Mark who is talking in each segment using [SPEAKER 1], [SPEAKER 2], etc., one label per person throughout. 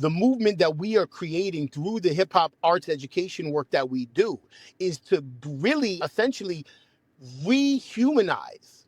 [SPEAKER 1] The movement that we are creating through the hip hop arts education work that we do is to really essentially rehumanize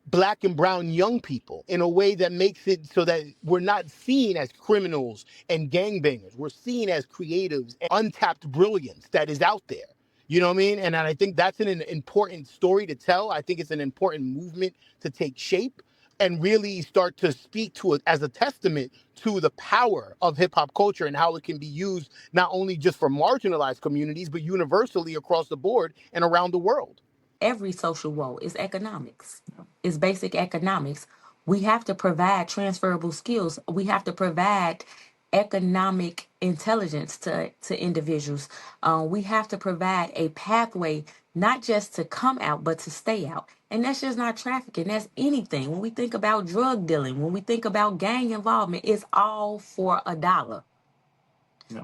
[SPEAKER 1] Black and brown young people in a way that makes it so that we're not seen as criminals and gangbangers. We're seen as creatives and untapped brilliance that is out there. You know what I mean? And I think that's an important story to tell. I think it's an important movement to take shape and really start to speak to it as a testament to the power of hip hop culture and how it can be used not only just for marginalized communities, but universally across the board and around the world.
[SPEAKER 2] Every social woe is economics. It's basic economics. We have to provide transferable skills. We have to provide economic intelligence to individuals. We have to provide a pathway not just to come out, but to stay out. And that's just not trafficking. That's anything. When we think about drug dealing, when we think about gang involvement, it's all for a dollar.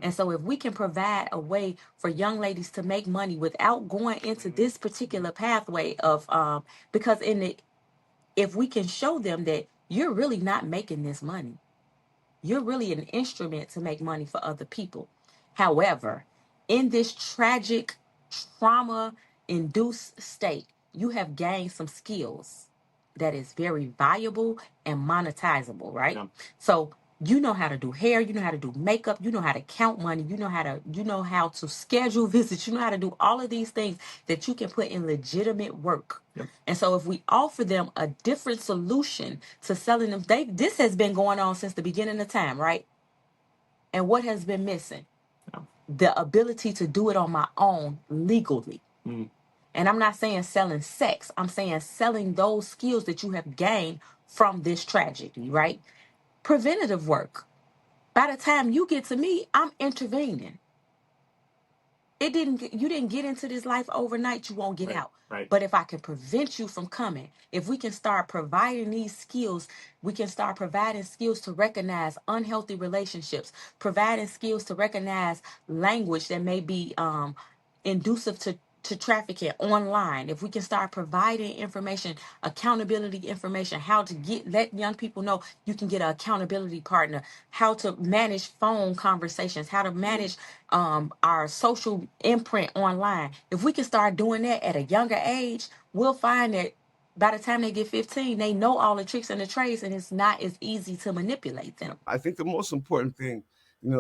[SPEAKER 2] And so if we can provide a way for young ladies to make money without going into this particular pathway of because if we can show them that you're really not making this money, you're really an instrument to make money for other people. However, in this tragic trauma induced state, you have gained some skills that is very valuable and monetizable, right? Yeah. So you know how to do hair, you know how to do makeup, you know how to count money, you know how to schedule visits, you know how to do all of these things that you can put in legitimate work. Yep. And so if we offer them a different solution to selling them, this has been going on since the beginning of time, right? And what has been missing? Yeah. The ability to do it on my own legally. Mm. And I'm not saying selling sex. I'm saying selling those skills that you have gained from this tragedy, right? Preventative work. By the time you get to me, I'm intervening. You didn't get into this life overnight, you won't get out. Right. But if I can prevent you from coming, if we can start providing these skills, we can start providing skills to recognize unhealthy relationships, providing skills to recognize language that may be inducive to trafficking online. If we can start providing information, accountability information, how to let young people know you can get an accountability partner, how to manage phone conversations, how to manage our social imprint online. If we can start doing that at a younger age, we'll find that by the time they get 15, they know all the tricks and the trades, and it's not as easy to manipulate them.
[SPEAKER 3] I think the most important thing,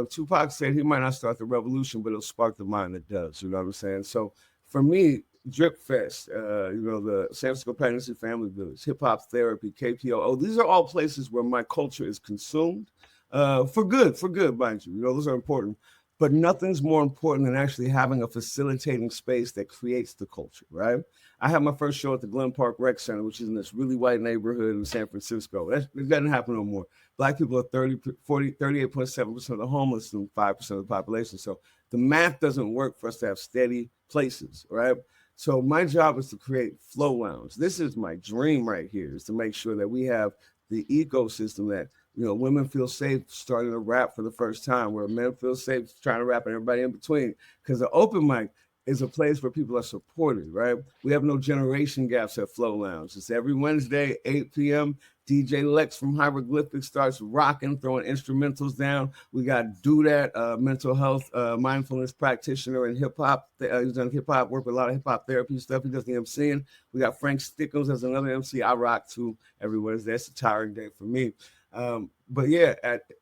[SPEAKER 3] Tupac said he might not start the revolution, but it'll spark the mind that does. You know what I'm saying? So for me, Drip Fest, the San Francisco Pregnancy Family Village, Hip Hop Therapy, KPOO, these are all places where my culture is consumed for good, mind you. Those are important. But nothing's more important than actually having a facilitating space that creates the culture, right? I had my first show at the Glen Park Rec Center, which is in this really white neighborhood in San Francisco. It doesn't happen no more. Black people are 38.7% of the homeless and 5% of the population. So the math doesn't work for us to have steady places, right? So my job is to create flow lounge. This is my dream right here, is to make sure that we have the ecosystem that, women feel safe starting to rap for the first time, where men feel safe trying to rap and everybody in between. Because the open mic is a place where people are supported, right? We have no generation gaps at Flow Lounge. It's every Wednesday, 8 p.m. DJ Lex from Hieroglyphics starts rocking, throwing instrumentals down. We got Do That, mental health, mindfulness practitioner in hip hop. He's done hip hop, work with a lot of hip hop therapy stuff. He does the MCing. We got Frank Stickles as another MC. I rock too every Wednesday. It's a tiring day for me. But yeah,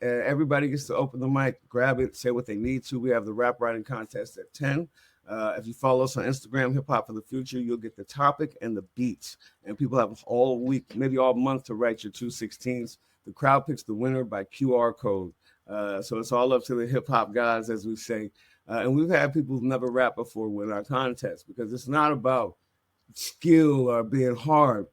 [SPEAKER 3] everybody gets to open the mic, grab it, say what they need to. We have the rap writing contest at 10. If you follow us on Instagram, Hip Hop for the Future, you'll get the topic and the beats. And people have all week, maybe all month, to write your 216s. The crowd picks the winner by QR code. So it's all up to the hip hop guys, as we say. And we've had people who've never rapped before win our contest, because it's not about skill or being hard.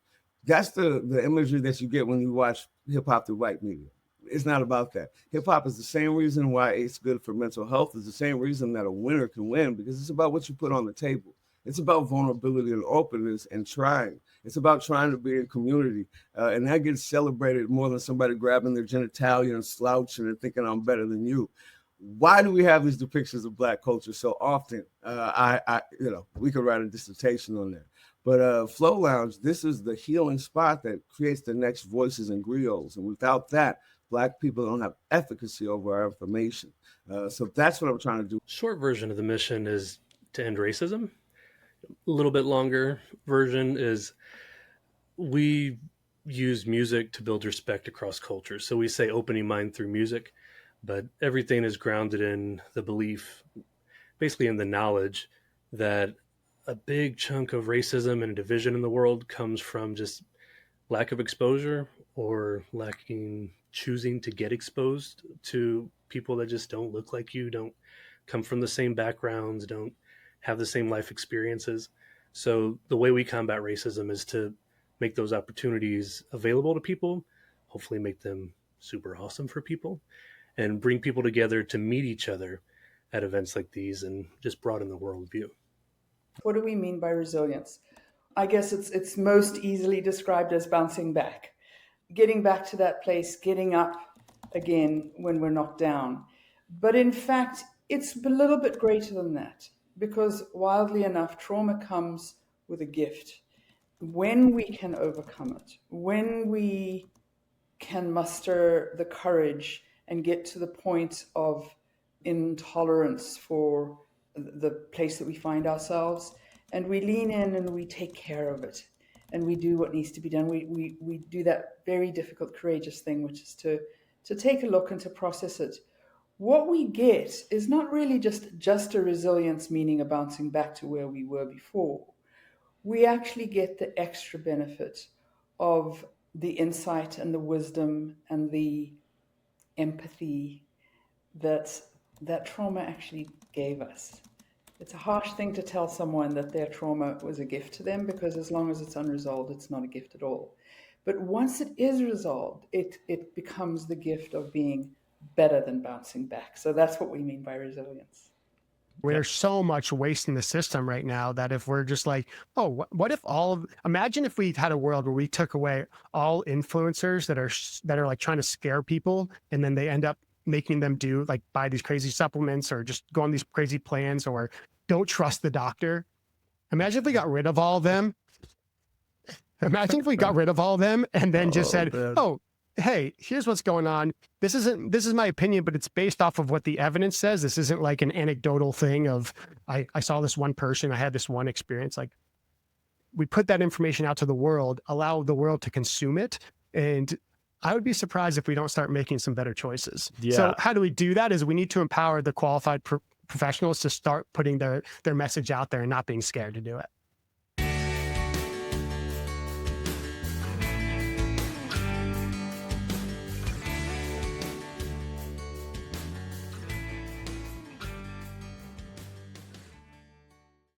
[SPEAKER 3] That's the imagery that you get when you watch hip hop through white media. It's not about that. Hip hop is the same reason why it's good for mental health. It's the same reason that a winner can win, because it's about what you put on the table. It's about vulnerability and openness and trying. It's about trying to be in community. And that gets celebrated more than somebody grabbing their genitalia and slouching and thinking I'm better than you. Why do we have these depictions of Black culture so often? We could write a dissertation on that. But Flow Lounge, this is the healing spot that creates the next voices and griots. And without that, Black people don't have efficacy over our information. So that's what I'm trying to do.
[SPEAKER 4] Short version of the mission is to end racism. A little bit longer version is we use music to build respect across cultures. So we say open your mind through music, but everything is grounded in the belief, basically in the knowledge that a big chunk of racism and division in the world comes from just lack of exposure or choosing to get exposed to people that just don't look like you, don't come from the same backgrounds, don't have the same life experiences. So the way we combat racism is to make those opportunities available to people, hopefully make them super awesome for people, and bring people together to meet each other at events like these and just broaden the worldview.
[SPEAKER 5] What do we mean by resilience? I guess it's most easily described as bouncing back, getting back to that place, getting up again when we're knocked down. But in fact, it's a little bit greater than that, because wildly enough, trauma comes with a gift. When we can overcome it, when we can muster the courage and get to the point of intolerance for the place that we find ourselves, and we lean in and we take care of it, and we do what needs to be done. We do that very difficult, courageous thing, which is to take a look and to process it. What we get is not really just a resilience, meaning a bouncing back to where we were before. We actually get the extra benefit of the insight and the wisdom and the empathy that trauma actually gave us. It's a harsh thing to tell someone that their trauma was a gift to them, because as long as it's unresolved, it's not a gift at all. But once it is resolved, it becomes the gift of being better than bouncing back. So that's what we mean by resilience.
[SPEAKER 6] There's so much waste in the system right now that if we're just like, oh, what if imagine if we had a world where we took away all influencers that are like trying to scare people, and then they end up making them buy these crazy supplements or just go on these crazy plans or don't trust the doctor. Imagine if we got rid of all of them. Imagine if we got rid of all of them and then just said, man. Oh, hey, here's what's going on. This is my opinion, but it's based off of what the evidence says. This isn't like an anecdotal thing of, I saw this one person, I had this one experience. Like, we put that information out to the world, allow the world to consume it. And I would be surprised if we don't start making some better choices. Yeah. So how do we do that is we need to empower the qualified professionals to start putting their message out there and not being scared to do it.